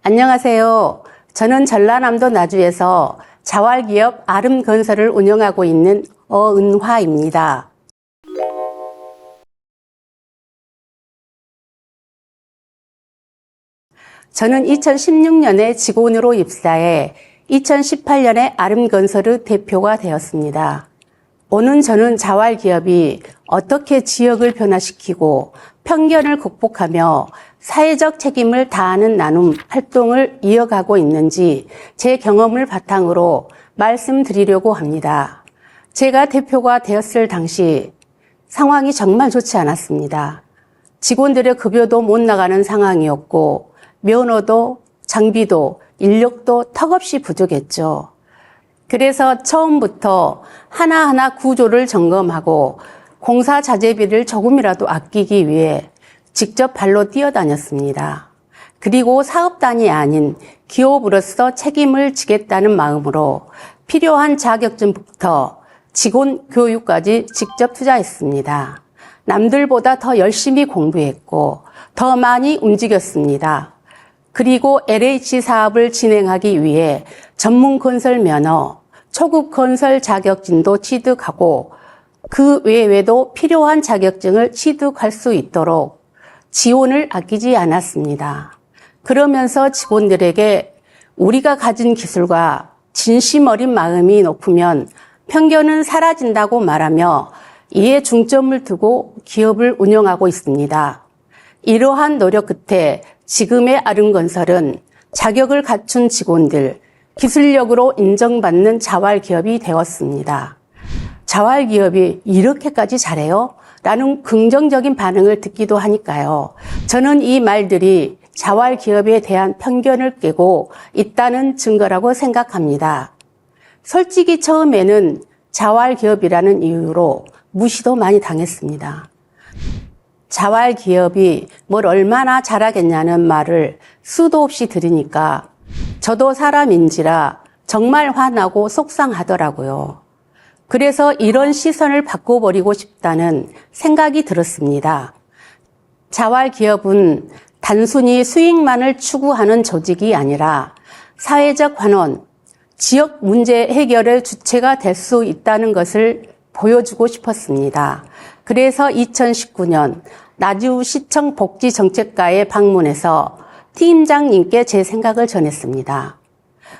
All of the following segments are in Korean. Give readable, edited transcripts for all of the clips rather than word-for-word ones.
안녕하세요. 저는 전라남도 나주에서 자활기업 아름건설을 운영하고 있는 어은화입니다. 저는 2016년에 직원으로 입사해 2018년에 아름건설의 대표가 되었습니다. 오늘 저는 자활기업이 어떻게 지역을 변화시키고 편견을 극복하며 사회적 책임을 다하는 나눔 활동을 이어가고 있는지 제 경험을 바탕으로 말씀드리려고 합니다. 제가 대표가 되었을 당시 상황이 정말 좋지 않았습니다. 직원들의 급여도 못 나가는 상황이었고 면허도 장비도 인력도 턱없이 부족했죠. 그래서 처음부터 하나하나 구조를 점검하고 공사 자재비를 조금이라도 아끼기 위해 직접 발로 뛰어다녔습니다. 그리고 사업단이 아닌 기업으로서 책임을 지겠다는 마음으로 필요한 자격증부터 직원 교육까지 직접 투자했습니다. 남들보다 더 열심히 공부했고 더 많이 움직였습니다. 그리고 LH 사업을 진행하기 위해 전문 건설 면허, 초급 건설 자격증도 취득하고 그 외에도 필요한 자격증을 취득할 수 있도록 지원을 아끼지 않았습니다. 그러면서 직원들에게 우리가 가진 기술과 진심 어린 마음이 높으면 편견은 사라진다고 말하며 이에 중점을 두고 기업을 운영하고 있습니다. 이러한 노력 끝에 지금의 아름건설은 자격을 갖춘 직원들, 기술력으로 인정받는 자활기업이 되었습니다. 자활기업이 이렇게까지 잘해요? 라는 긍정적인 반응을 듣기도 하니까요. 저는 이 말들이 자활기업에 대한 편견을 깨고 있다는 증거라고 생각합니다. 솔직히 처음에는 자활기업이라는 이유로 무시도 많이 당했습니다. 자활기업이 뭘 얼마나 잘하겠냐는 말을 수도 없이 들으니까 저도 사람인지라 정말 화나고 속상하더라고요. 그래서 이런 시선을 바꿔버리고 싶다는 생각이 들었습니다. 자활기업은 단순히 수익만을 추구하는 조직이 아니라 사회적 환원, 지역 문제 해결의 주체가 될 수 있다는 것을 보여주고 싶었습니다. 그래서 2019년 나주시청 복지정책과에 방문해서 팀장님께 제 생각을 전했습니다.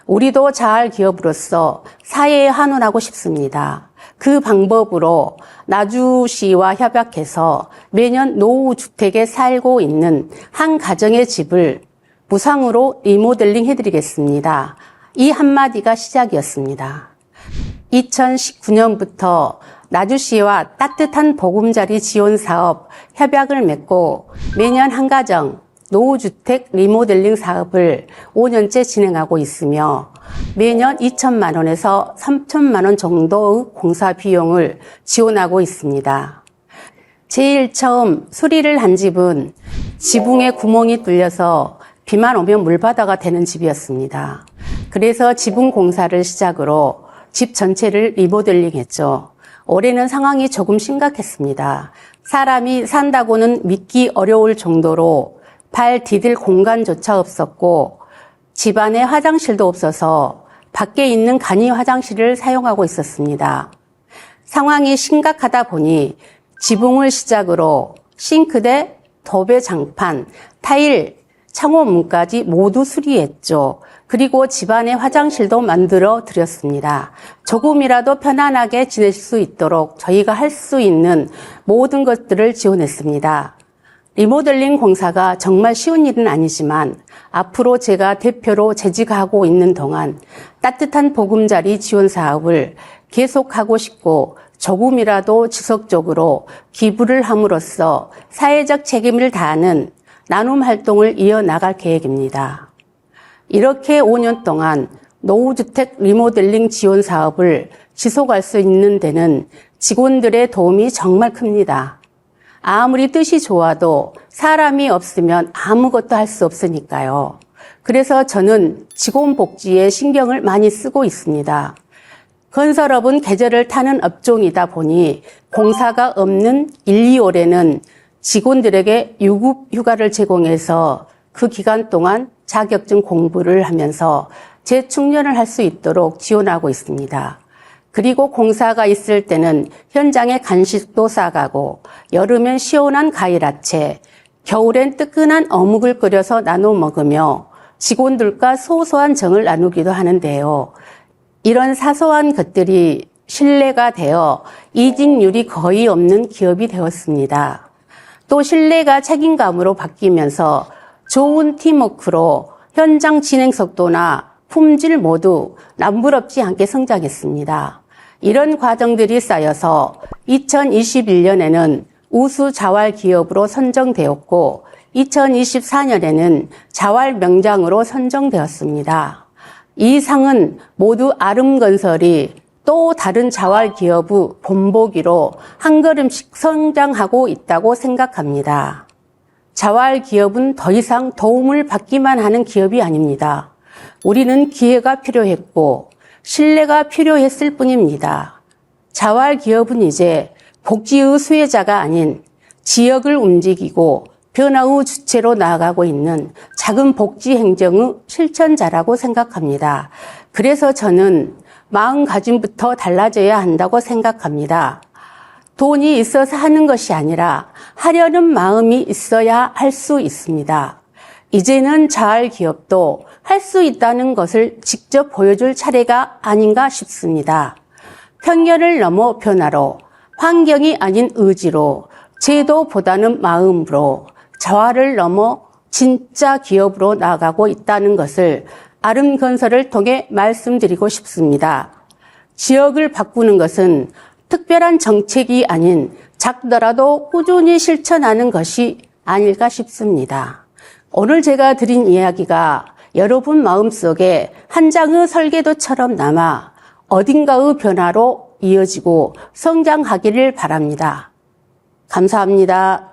우리도 자활기업으로서 사회에 환원하고 싶습니다. 그 방법으로 나주시와 협약해서 매년 노후주택에 살고 있는 한 가정의 집을 무상으로 리모델링 해드리겠습니다. 이 한마디가 시작이었습니다. 2019년부터 나주시와 따뜻한 보금자리 지원 사업 협약을 맺고 매년 한 가정 노후주택 리모델링 사업을 5년째 진행하고 있으며 매년 2천만 원에서 3천만 원 정도의 공사 비용을 지원하고 있습니다. 제일 처음 수리를 한 집은 지붕에 구멍이 뚫려서 비만 오면 물바다가 되는 집이었습니다. 그래서 지붕 공사를 시작으로 집 전체를 리모델링 했죠. 올해는 상황이 조금 심각했습니다. 사람이 산다고는 믿기 어려울 정도로 발 디딜 공간조차 없었고 집안에 화장실도 없어서 밖에 있는 간이 화장실을 사용하고 있었습니다. 상황이 심각하다 보니 지붕을 시작으로 싱크대, 도배 장판, 타일, 창호문까지 모두 수리했죠. 그리고 집안에 화장실도 만들어 드렸습니다. 조금이라도 편안하게 지낼 수 있도록 저희가 할 수 있는 모든 것들을 지원했습니다. 리모델링 공사가 정말 쉬운 일은 아니지만 앞으로 제가 대표로 재직하고 있는 동안 따뜻한 보금자리 지원 사업을 계속하고 싶고 조금이라도 지속적으로 기부를 함으로써 사회적 책임을 다하는 나눔 활동을 이어나갈 계획입니다. 이렇게 5년 동안 노후주택 리모델링 지원 사업을 지속할 수 있는 데는 직원들의 도움이 정말 큽니다. 아무리 뜻이 좋아도 사람이 없으면 아무것도 할 수 없으니까요. 그래서 저는 직원 복지에 신경을 많이 쓰고 있습니다. 건설업은 계절을 타는 업종이다 보니 공사가 없는 1, 2월에는 직원들에게 유급 휴가를 제공해서 그 기간 동안 자격증 공부를 하면서 재충전을 할 수 있도록 지원하고 있습니다. 그리고 공사가 있을 때는 현장에 간식도 싸가고 여름엔 시원한 과일야채, 겨울엔 뜨끈한 어묵을 끓여서 나눠 먹으며 직원들과 소소한 정을 나누기도 하는데요. 이런 사소한 것들이 신뢰가 되어 이직률이 거의 없는 기업이 되었습니다. 또 신뢰가 책임감으로 바뀌면서 좋은 팀워크로 현장 진행 속도나 품질 모두 남부럽지 않게 성장했습니다. 이런 과정들이 쌓여서 2021년에는 우수 자활 기업으로 선정되었고 2024년에는 자활 명장으로 선정되었습니다. 이 상은 모두 아름건설이 또 다른 자활 기업의 본보기로 한 걸음씩 성장하고 있다고 생각합니다. 자활 기업은 더 이상 도움을 받기만 하는 기업이 아닙니다. 우리는 기회가 필요했고 신뢰가 필요했을 뿐입니다. 자활 기업은 이제 복지의 수혜자가 아닌 지역을 움직이고 변화의 주체로 나아가고 있는 작은 복지 행정의 실천자라고 생각합니다. 그래서 저는 마음가짐부터 달라져야 한다고 생각합니다. 돈이 있어서 하는 것이 아니라 하려는 마음이 있어야 할 수 있습니다. 이제는 자활 기업도 할 수 있다는 것을 직접 보여줄 차례가 아닌가 싶습니다. 편견을 넘어 변화로, 환경이 아닌 의지로, 제도보다는 마음으로 자활을 넘어 진짜 기업으로 나아가고 있다는 것을 아름건설을 통해 말씀드리고 싶습니다. 지역을 바꾸는 것은 특별한 정책이 아닌 작더라도 꾸준히 실천하는 것이 아닐까 싶습니다. 오늘 제가 드린 이야기가 여러분 마음속에 한 장의 설계도처럼 남아 어딘가의 변화로 이어지고 성장하기를 바랍니다. 감사합니다.